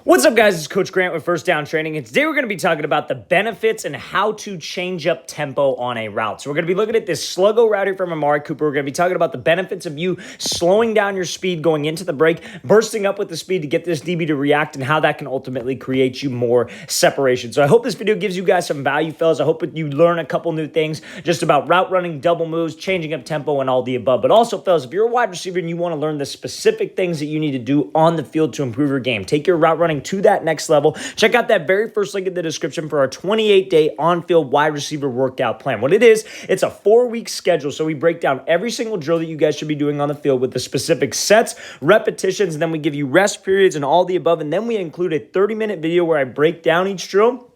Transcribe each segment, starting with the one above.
What's up, guys? It's Coach Grant with First Down Training, and today we're going to be talking about the benefits and how to change up tempo on a route. So we're going to be looking at this sluggo route here from Amari Cooper. We're going to be talking about the benefits of you slowing down your speed going into the break, bursting up with the speed to get this DB to react, and how that can ultimately create you more separation. So I hope this video gives you guys some value, fellas. I hope you learn a couple new things just about route running, double moves, changing up tempo, and all the above. But also, fellas, if you're a wide receiver and you want to learn the specific things that you need to do on the field to improve your game, take your route running to that next level, check out that very first link in the description for our 28-day on-field wide receiver workout plan. What it is, it's a 4-week schedule, so we break down every single drill that you guys should be doing on the field with the specific sets, repetitions, and then we give you rest periods and all the above, and then we include a 30-minute video where I break down each drill,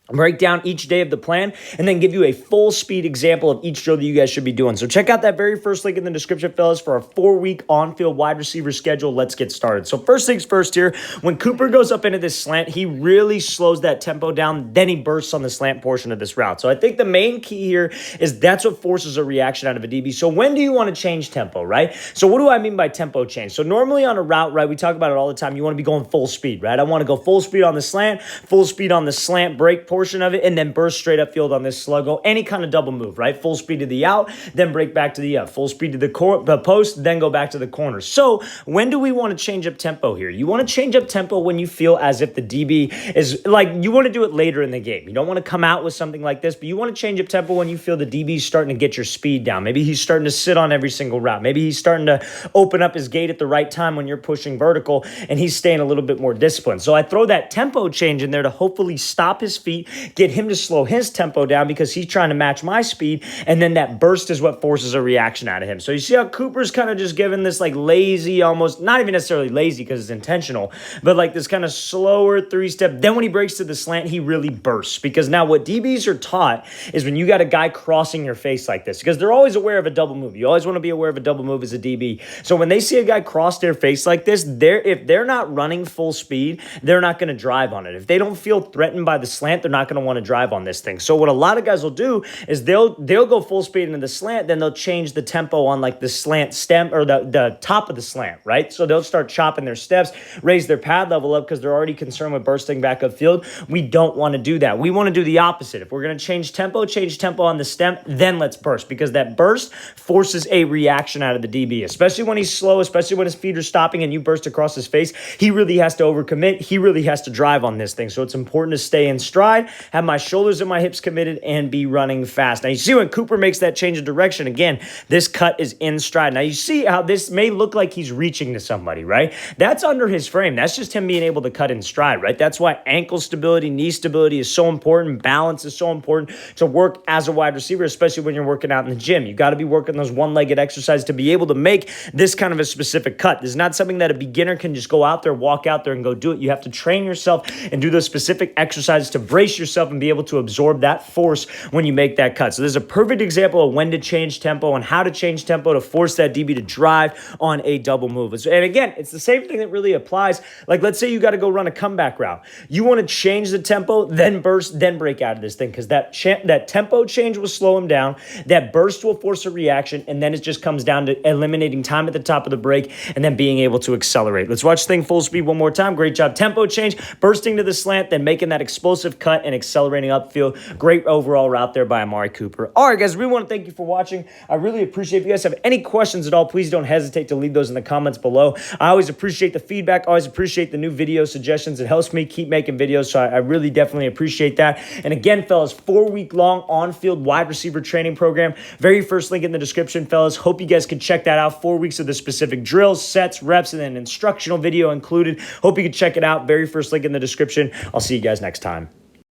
break down each day of the plan, and then give you a full speed example of each drill that you guys should be doing. So check out that very first link in the description, fellas, for a 4-week on-field wide receiver schedule. Let's get started. So first things first here, when Cooper goes up into this slant, he really slows that tempo down, then he bursts on the slant portion of this route. So I think the main key here is that's what forces a reaction out of a DB. So when do you want to change tempo, right? So what do I mean by tempo change? So normally on a route, right, we talk about it all the time, you want to be going full speed, right? I want to go full speed on the slant, full speed on the slant break portion of it, and then burst straight up field on this sluggo. Any kind of double move, right? Full speed to the out, then break back to the up. Full speed to the post, then go back to the corner. So when do we want to change up tempo here? You want to change up tempo when you feel as if the DB is like, you want to do it later in the game. You don't want to come out with something like this, but you want to change up tempo when you feel the DB is starting to get your speed down. Maybe he's starting to sit on every single route. Maybe he's starting to open up his gate at the right time when you're pushing vertical and he's staying a little bit more disciplined. So I throw that tempo change in there to hopefully stop his feet, get him to slow his tempo down because he's trying to match my speed, and then that burst is what forces a reaction out of him. So you see how Cooper's kind of just giving this like lazy, almost not even necessarily lazy because it's intentional, but like this kind of slower 3-step. Then when he breaks to the slant, he really bursts, because now what DBs are taught is when you got a guy crossing your face like this, because they're always aware of a double move. You always want to be aware of a double move as a DB. So when they see a guy cross their face like this, if they're not running full speed, they're not going to drive on it. If they don't feel threatened by the slant, they're not going to want to drive on this thing. So what a lot of guys will do is they'll go full speed into the slant, then they'll change the tempo on like the slant stem or the top of the slant, right? So they'll start chopping their steps, raise their pad level up because they're already concerned with bursting back upfield. We don't want to do that. We want to do the opposite. If we're going to change tempo on the stem, then let's burst, because that burst forces a reaction out of the DB, especially when he's slow, especially when his feet are stopping and you burst across his face. He really has to overcommit. He really has to drive on this thing. So it's important to stay in stride, have my shoulders and my hips committed, and be running fast. Now you see when Cooper makes that change of direction, again, this cut is in stride. Now you see how this may look like he's reaching to somebody, right? That's under his frame. That's just him being able to cut in stride, right? That's why ankle stability, knee stability is so important. Balance is so important to work as a wide receiver, especially when you're working out in the gym. You got to be working those one-legged exercises to be able to make this kind of a specific cut. This is not something that a beginner can just go out there, walk out there and go do it. You have to train yourself and do those specific exercises to brace yourself and be able to absorb that force when you make that cut. So this is a perfect example of when to change tempo and how to change tempo to force that DB to drive on a double move. And again, it's the same thing that really applies. Like, let's say you got to go run a comeback route. You want to change the tempo, then burst, then break out of this thing, because that tempo change will slow him down. That burst will force a reaction, and then it just comes down to eliminating time at the top of the break and then being able to accelerate. Let's watch the thing full speed one more time. Great job. Tempo change, bursting to the slant, then making that explosive cut and accelerating upfield. Great overall route there by Amari Cooper. All right, guys, we want to thank you for watching. I really appreciate it. If you guys have any questions at all, please don't hesitate to leave those in the comments below. I always appreciate the feedback. I always appreciate the new video suggestions. It helps me keep making videos, so I really definitely appreciate that. And again, fellas, 4-week-long on-field wide receiver training program. Very first link in the description, fellas. Hope you guys can check that out. 4 weeks of the specific drills, sets, reps, and an instructional video included. Hope you can check it out. Very first link in the description. I'll see you guys next time.